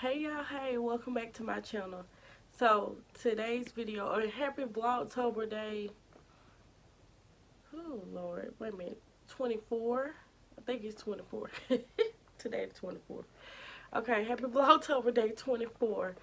Hey y'all, hey, welcome back to my channel. So today's video, happy VlogTober day. Oh Lord, wait a minute, 24. I think it's 24. Today the 24th. Okay, happy VlogTober day 24.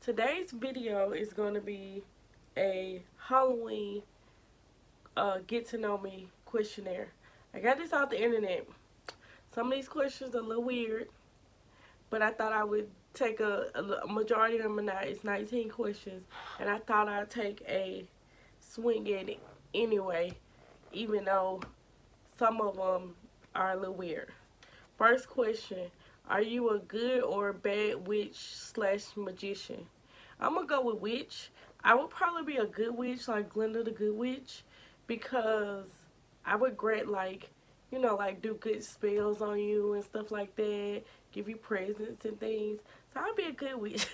Today's video is gonna be a Halloween get to know me questionnaire. I got this off the internet. Some of these questions are a little weird, but I thought I would take a majority of them. Not it's 19 questions, and I thought I'd take a swing at it anyway, even though some of them are a little weird. First question: are you a good or a bad witch slash magician? I'm gonna go with witch. I would probably be a good witch, like Glinda the Good Witch, because I would grant, like, like do good spells on you and stuff like that, give you presents and things. So I'd be a good witch.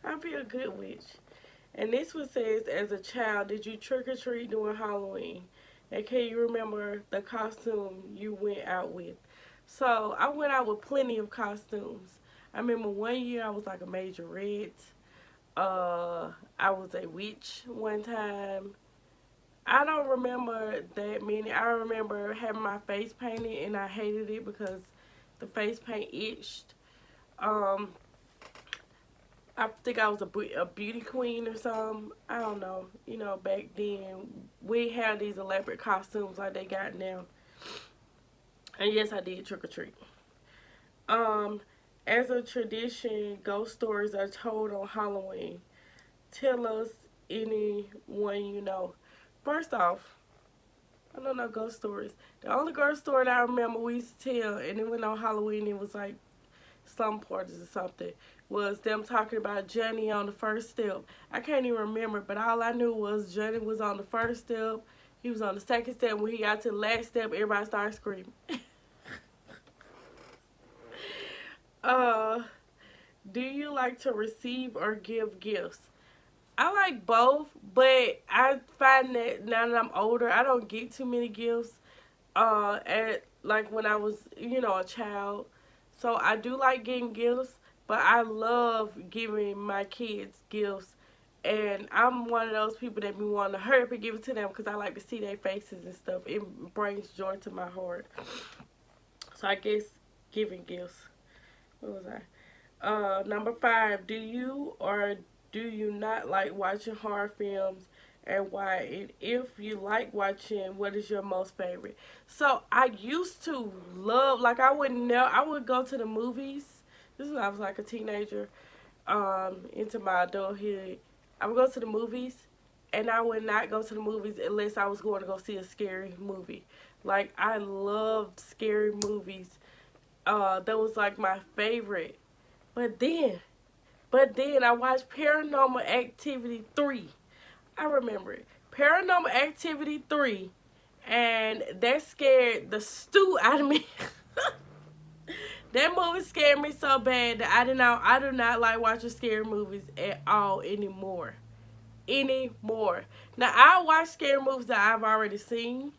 I'd be a good witch. And this one says, as a child, did you trick or treat during Halloween? And can you remember the costume you went out with? So I went out with plenty of costumes. I remember one year I was like a majorette. I was a witch one time. I don't remember that many. I remember having my face painted and I hated it because the face paint itched. Um, I think I was a beauty queen or something. I don't know. Back then we had these elaborate costumes like they got now. And yes, I did trick or treat. Um, as a tradition, ghost stories are told on Halloween. Tell us any one you know. First off, I don't know ghost stories. The only ghost story that I remember we used to tell, and it went on Halloween, it was like some parties or something, was them talking about Johnny on the first step. I can't even remember, but all I knew was Johnny was on the first step, he was on the second step. When he got to the last step, everybody started screaming. uh, do you like to receive or give gifts? I like both, but I find that now that I'm older, I don't get too many gifts. At like when I was, a child. So I do like getting gifts, but I love giving my kids gifts. And I'm one of those people that be wanting to hurry up and give it to them because I like to see their faces and stuff. It brings joy to my heart. So I guess giving gifts. What was I? Number 5, do you or do you not like watching horror films, and why? And if you like watching, what is your most favorite? So I used to love, like, I would go to the movies. This is when I was like a teenager, into my adulthood. I would go to the movies, and I would not go to the movies unless I was going to go see a scary movie. Like, I loved scary movies. That was like my favorite. But then I watched Paranormal Activity 3. I remember it. Paranormal Activity 3. And that scared the stew out of me. That movie scared me so bad that I do not like watching scary movies at all anymore. Now I watch scary movies that I've already seen,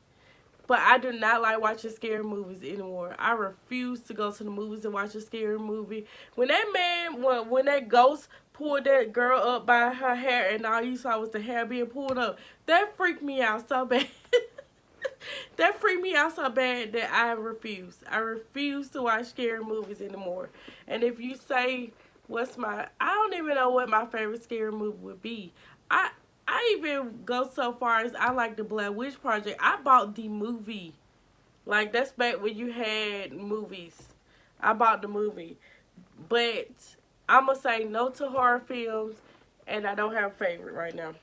but I do not like watching scary movies anymore. I refuse to go to the movies and watch a scary movie. When when that ghost pulled that girl up by her hair and all you saw was the hair being pulled up, that freaked me out so bad. That freaked me out so bad that I refuse. I refuse to watch scary movies anymore. And if you say, I don't even know what my favorite scary movie would be. I I even go so far as I like the Blair Witch Project. I bought the movie. Like, that's back when you had movies. I bought the movie. But I'm going to say no to horror films, and I don't have a favorite right now.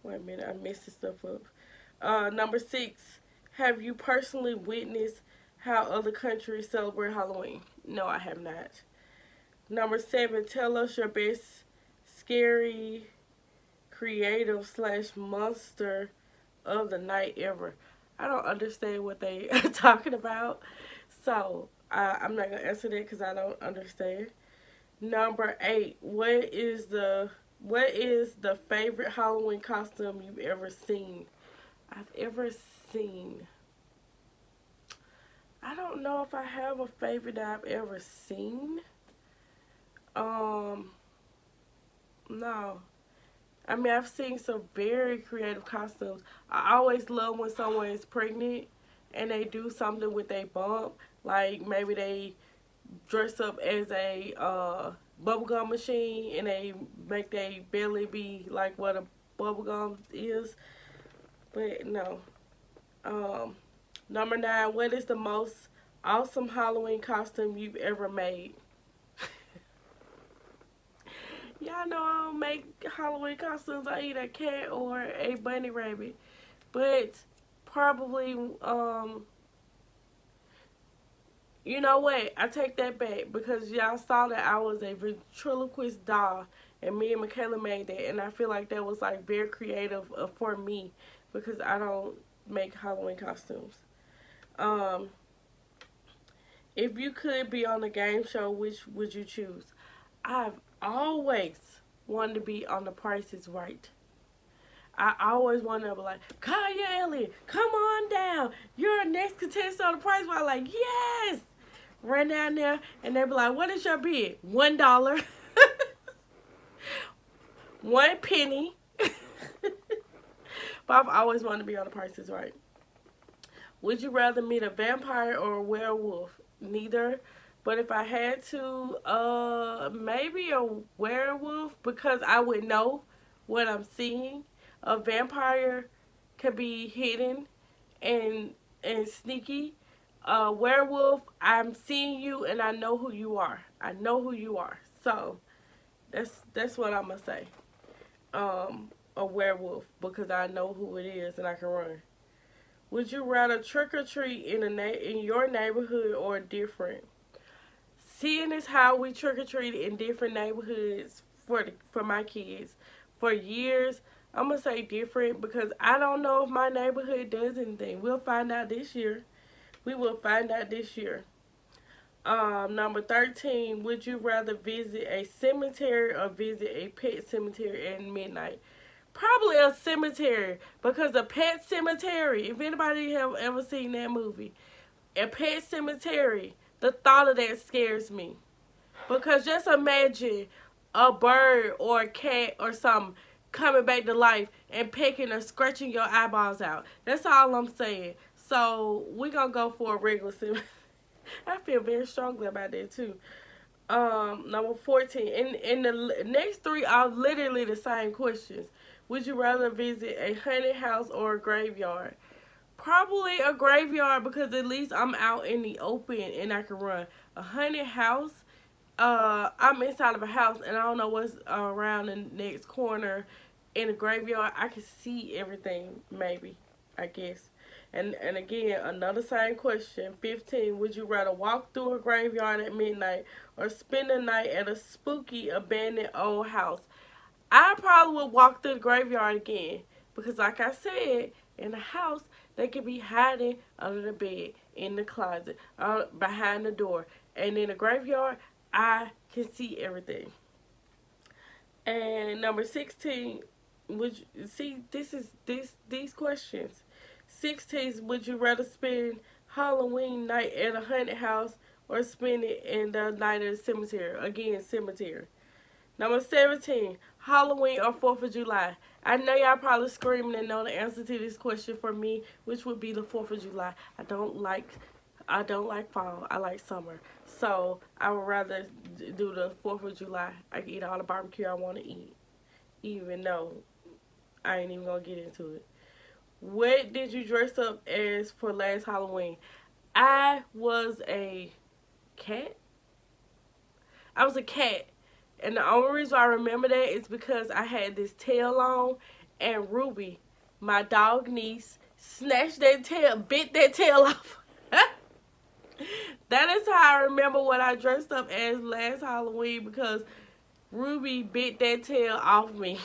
Wait a minute, I messed this stuff up. Number 6, have you personally witnessed how other countries celebrate Halloween? No, I have not. Number 7, tell us your best scary, creative slash monster of the night ever. I don't understand what they are talking about, so I'm not gonna answer that because I don't understand. Number 8, what is the favorite Halloween costume you've ever seen? I've ever seen. I don't know if I have a favorite that I've ever seen. Um, no. I mean, I've seen some very creative costumes. I always love when someone is pregnant and they do something with a bump. Like maybe they dress up as a bubblegum machine and they make their belly be like what a bubblegum is. But no. Um, Number 9, what is the most awesome Halloween costume you've ever made? Y'all know I don't make Halloween costumes. I either a cat or a bunny rabbit. But probably, you know what? I take that back because y'all saw that I was a ventriloquist doll and me and Michaela made that. And I feel like that was like very creative for me because I don't make Halloween costumes. Um, if you could be on a game show, which would you choose? I've always wanted to be on The Price is Right. I always wanted to be like, Kaya Elliott, come on down. You're a next contestant on The Price is Right. Like, yes. Run down there and they be like, what is your bid? $1. 1 penny. But I've always wanted to be on The Price is Right. Would you rather meet a vampire or a werewolf? Neither. But if I had to, maybe a werewolf because I would know what I'm seeing. A vampire could be hidden and sneaky. A werewolf, I'm seeing you and I know who you are. I know who you are. So that's what I'm gonna say. A werewolf because I know who it is and I can run. Would you rather trick or treat in your neighborhood or different? Seeing as how we trick or treat in different neighborhoods for my kids for years, I'm gonna say different because I don't know if my neighborhood does anything. We'll find out this year. We will find out this year. Number 13, would you rather visit a cemetery or visit a pet cemetery at midnight? Probably a cemetery because a pet cemetery, if anybody have ever seen that movie, a pet cemetery, the thought of that scares me. Because just imagine a bird or a cat or something coming back to life and pecking or scratching your eyeballs out. That's all I'm saying. So we're going to go for a regular cemetery. I feel very strongly about that too. Number 14. In the next three are literally the same questions. Would you rather visit a haunted house or a graveyard? Probably a graveyard because at least I'm out in the open and I can run. A haunted house, I'm inside of a house and I don't know what's around the next corner. In a graveyard, I can see everything, maybe, I guess. And again, another same question. 15, would you rather walk through a graveyard at midnight or spend the night at a spooky abandoned old house? I probably would walk through the graveyard again because like I said, in the house, they could be hiding under the bed, in the closet, behind the door. And in the graveyard, I can see everything. And number 16, would you, see these questions. 16, would you rather spend Halloween night at a haunted house or spend it in the night at a cemetery? Again, cemetery. Number 17, Halloween or 4th of July? I know y'all probably screaming and know the answer to this question for me, which would be the 4th of July. I don't like fall. I like summer. So I would rather do the 4th of July. I can eat all the barbecue I want to eat, even though I ain't even going to get into it. What did you dress up as for last Halloween? I was a cat. I was a cat. And the only reason I remember that is because I had this tail on and Ruby, my dog niece, snatched that tail, bit that tail off. That is how I remember what I dressed up as last Halloween because Ruby bit that tail off me.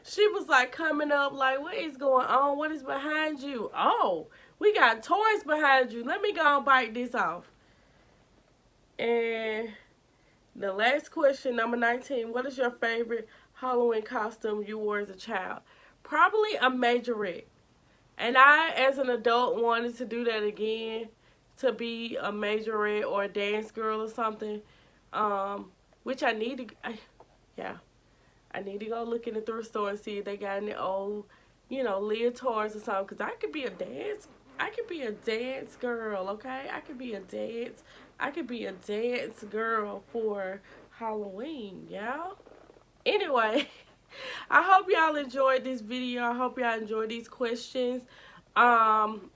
She was like coming up like, what is going on? What is behind you? Oh, we got toys behind you. Let me go and bite this off. And the last question, number 19, what is your favorite Halloween costume you wore as a child? Probably a majorette. And I, as an adult, wanted to do that again, to be a majorette or a dance girl or something. Which I need to, yeah, I need to go look in the thrift store and see if they got any old, leotards or something. Cause I could be a dance girl, okay? I could be a dance girl for Halloween, y'all. Anyway, I hope y'all enjoyed this video. I hope y'all enjoyed these questions. Um,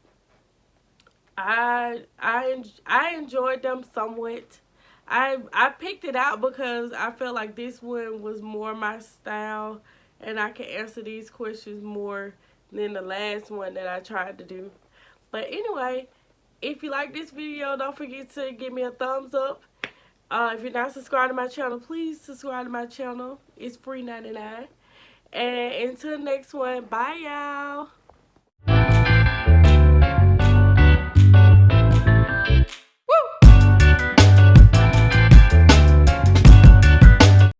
I enjoyed them somewhat. I picked it out because I felt like this one was more my style, and I can answer these questions more than the last one that I tried to do. But anyway, if you like this video, don't forget to give me a thumbs up. If you're not subscribed to my channel, please subscribe to my channel. It's free 99. And until the next one, bye y'all.